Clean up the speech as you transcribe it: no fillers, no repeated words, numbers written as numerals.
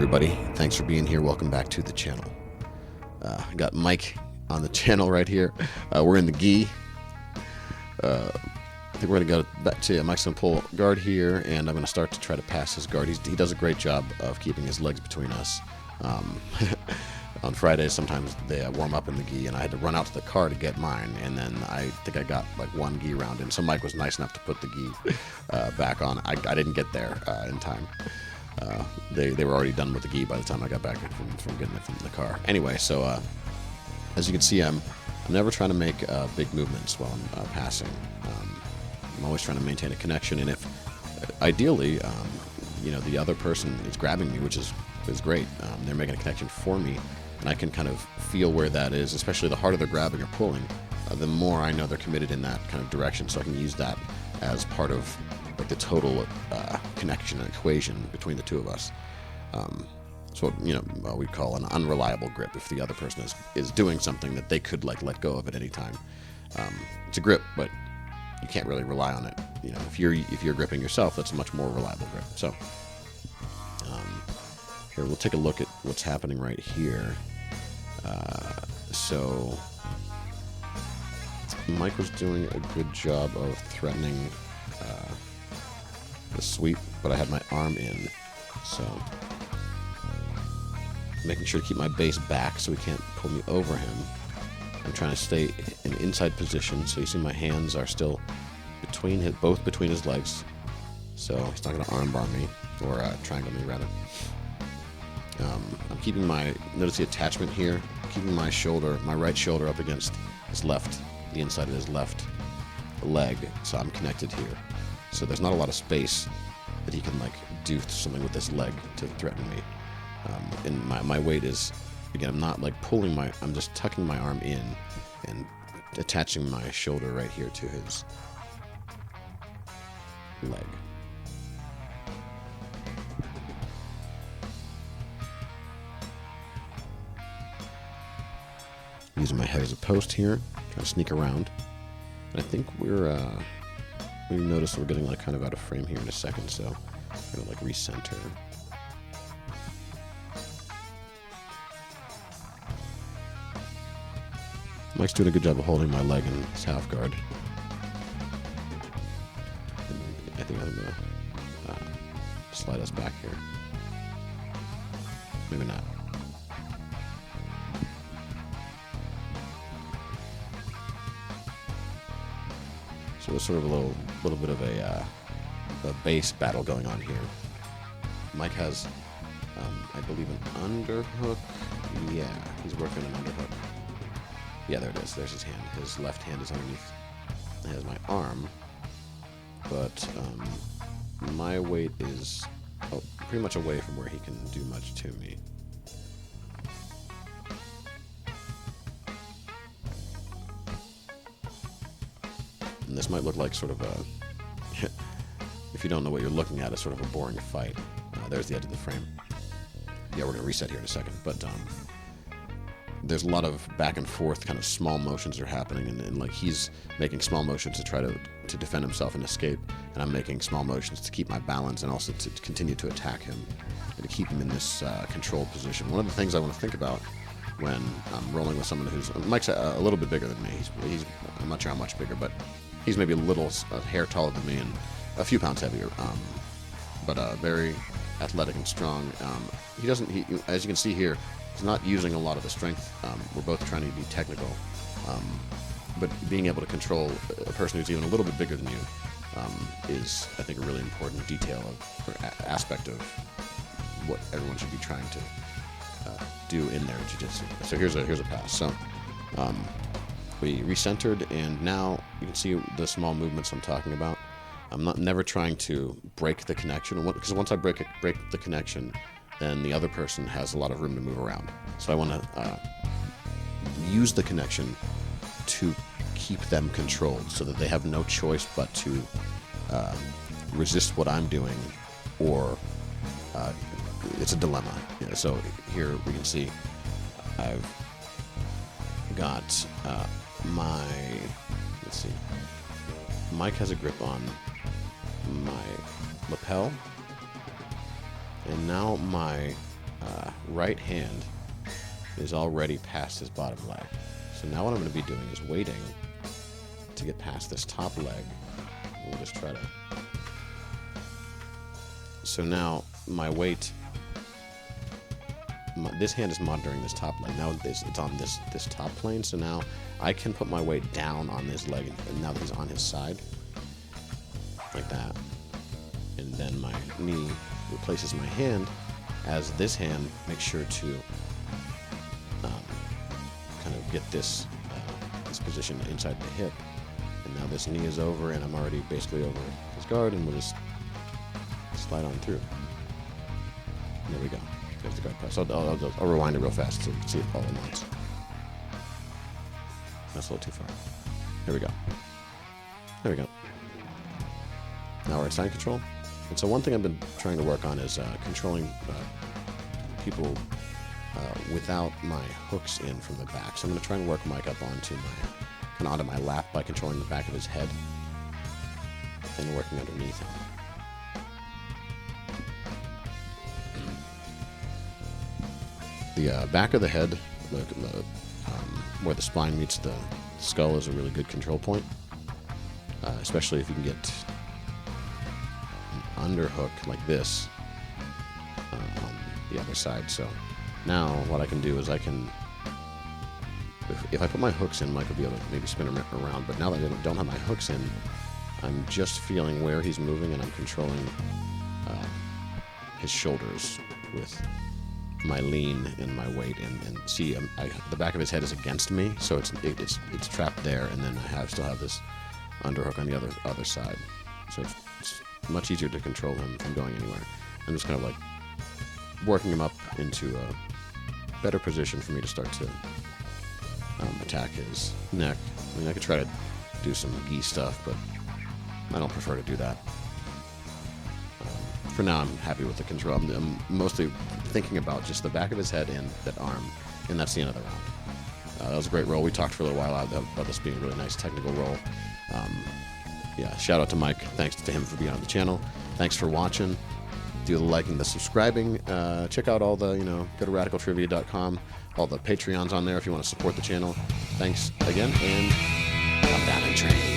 everybody. Thanks for being here. Welcome back to the channel. I got Mike on the channel right here. We're in the gi. I think we're going to go back to Mike's going to pull guard here, and I'm going to start to try to pass his guard. He does a great job of keeping his legs between us. On Fridays, sometimes they warm up in the gi, and I had to run out to the car to get mine, and then I think I got like one gi round in. So Mike was nice enough to put the gi back on. I didn't get there in time. They were already done with the gi by the time I got back from getting it from the car. Anyway, so as you can see, I'm never trying to make big movements while I'm passing. I'm always trying to maintain a connection, and if ideally, the other person is grabbing me, which is great. They're making a connection for me, and I can kind of feel where that is. Especially the harder they're grabbing or pulling, the more I know they're committed in that kind of direction. So I can use that as part of like the total connection and equation between the two of us. So we call an unreliable grip if the other person is doing something that they could like let go of at any time. It's a grip, but you can't really rely on it. If you're gripping yourself, that's a much more reliable grip. So here we'll take a look at what's happening right here. So Mike was doing a good job of threatening the sweep, but I had my arm in, so making sure to keep my base back so he can't pull me over him. I'm trying to stay in inside position, so you see my hands are still both between his legs, so he's not going to armbar me, or triangle me rather. I'm keeping notice the attachment here, keeping my right shoulder up against the inside of his left leg, so I'm connected here. So there's not a lot of space that he can do something with this leg to threaten me. And my weight is, again, I'm not pulling I'm just tucking my arm in and attaching my shoulder right here to his leg. Using my head as a post here, trying to sneak around. And I think we notice we're getting kind of out of frame here in a second, so I'm gonna recenter. Mike's doing a good job of holding my leg in his half guard. And I think I'm gonna slide us back here. Maybe not. So there's sort of a little bit of a base battle going on here. Mike has, I believe, an underhook. Yeah, he's working an underhook. Yeah, there it is. There's his hand. His left hand is underneath. He has my arm, but my weight is pretty much away from where he can do much to me. And this might look like sort of if you don't know what you're looking at, it's sort of a boring fight. There's the edge of the frame. Yeah, we're going to reset here in a second, but there's a lot of back and forth kind of small motions that are happening, and he's making small motions to try to defend himself and escape, and I'm making small motions to keep my balance and also to continue to attack him and to keep him in this controlled position. One of the things I want to think about when I'm rolling with someone Mike's a little bit bigger than me. I'm not sure how much bigger, but he's maybe a hair taller than me and a few pounds heavier, but very athletic and strong. As you can see here, he's not using a lot of the strength. We're both trying to be technical, but being able to control a person who's even a little bit bigger than you is, I think, a really important detail or aspect of what everyone should be trying to do in their jiu-jitsu. So here's a pass. So we recentered, and now you can see the small movements I'm talking about. I'm never trying to break the connection, because once I break the connection, then the other person has a lot of room to move around. So I want to use the connection to keep them controlled, so that they have no choice but to resist what I'm doing, or it's a dilemma. So here we can see I've got let's see, Mike has a grip on my lapel, and now my right hand is already past his bottom leg. So now what I'm going to be doing is waiting to get past this top leg. We'll just try to... So now my weight... this hand is monitoring this top leg. Now it's on this top plane, so now I can put my weight down on this leg, and now that he's on his side, like that. And then my knee replaces my hand, as this hand makes sure to kind of get this position inside the hip. And now this knee is over, and I'm already basically over his guard, and we'll just slide on through. There we go. There's the guard press. I'll rewind it real fast so you can see it all at once. That's a little too far. Here we go. There we go. Now we're at side control. And so one thing I've been trying to work on is controlling people without my hooks in from the back. So I'm going to try and work Mike up onto my lap by controlling the back of his head and working underneath him. The back of the head, where the spine meets the skull, is a really good control point, especially if you can get an underhook like this on the other side. So now what I can do is if I put my hooks in, Mike will be able to maybe spin him around, but now that I don't have my hooks in, I'm just feeling where he's moving, and I'm controlling his shoulders with my lean and my weight, and see, the back of his head is against me, so it's trapped there, and then I still have this underhook on the other side, so it's much easier to control him from going anywhere. I'm just kind of like working him up into a better position for me to start to attack his neck. I mean, I could try to do some gi stuff, but I don't prefer to do that. For now, I'm happy with the control. I'm mostly thinking about just the back of his head and that arm, and that's the end of the round. That was a great roll. We talked for a little while about this being a really nice technical roll. Yeah, shout out to Mike. Thanks to him for being on the channel. Thanks for watching. Do the liking, the subscribing. Check out all the, go to radicaltrivia.com. All the Patreons on there if you want to support the channel. Thanks again, and come down and train.